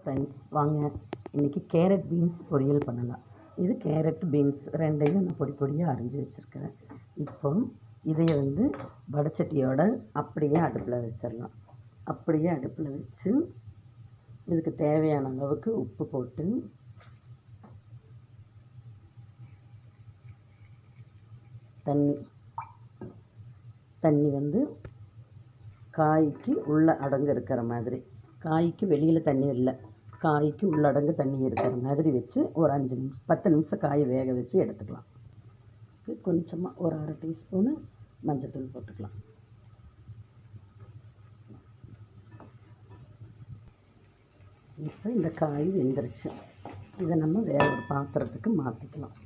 Friends, வாங்க இன்றைக்கி carrot beans பொரியல் பண்ணலாம். இது கேரட் பீன்ஸ் ரெண்டையும் நான் பொடி பொடியாக அரிஞ்சு வச்சுருக்கிறேன். இப்போ இதையை வடச்சட்டியோட அப்படியே அடுப்பில் வச்சிடலாம். அப்படியே அடுப்பில் வச்சு இதுக்கு தேவையான அளவுக்கு உப்பு போட்டு தண்ணி காய்க்கு உள்ள அடங்கு இருக்கிற மாதிரி, காய்க்கு வெளியில் தண்ணி இல்லை, காய்க்கு உள்ளடங்கு தண்ணி இருக்கிற மாதிரி வச்சு ஒரு 10 நிமிஷம் காயை வேக வச்சு எடுத்துக்கலாம். கொஞ்சமாக ஒரு 1/2 டீஸ்பூனு மஞ்சள்தூள் போட்டுக்கலாம். இப்போ இந்த காய் வெந்துருச்சு. இதை நம்ம வேற ஒரு பாத்திரத்துக்கு மாற்றிக்கலாம்.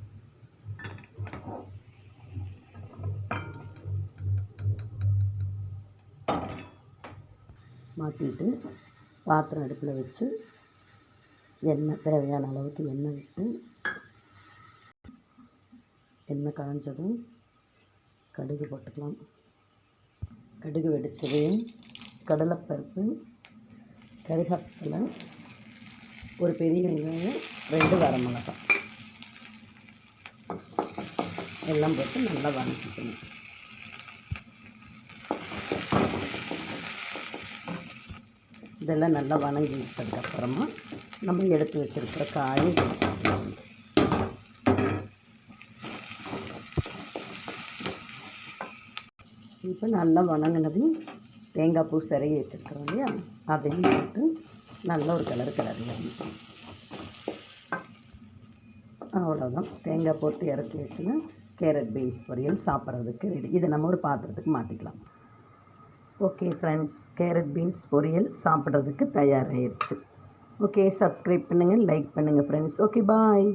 மாற்றிட்டு பாத்திரம் அடுப்பில் வச்சு எண்ணெய் தேவையான அளவுக்கு எண்ணெய் விட்டு, எண்ணெய் காய்ஞ்சதும் கடுகு போட்டுக்கலாம். கடுகு வெடிச்சதையும் கடலைப்பருப்பு, கருவேப்பிலை, ஒரு பெரிய வெங்காயம், 2 வரமிளகாய் எல்லாம் போட்டு நல்லா வதக்கிக்கணும். இதெல்லாம் நல்லா வணங்கி விட்டதுக்கப்புறமா நம்ம எடுத்து வச்சுருக்கிற காய் இப்போ நல்லா வணங்கினதையும் தேங்காய் பூ சிறையை வச்சுருக்கிறோம் இல்லையா, அதையும் போட்டு நல்ல ஒரு கிளறிடணும். அவ்வளோதான், தேங்காய் போட்டு இறக்கி வச்சுன்னா கேரட் பீன்ஸ் பொரியல் சாப்பிட்றதுக்கு ரெடி. இதை நம்ம ஒரு பாத்திரத்துக்கு மாற்றிக்கலாம். ஓகே ஃப்ரெண்ட்ஸ், கேரட் பீன்ஸ் பொரியல் சாப்பிட்றதுக்கு தயாராகிடுச்சு. ஓகே, சப்ஸ்கிரைப் பண்ணுங்கள், லைக் பண்ணுங்கள் ஃப்ரெண்ட்ஸ். ஓகே, பாய்.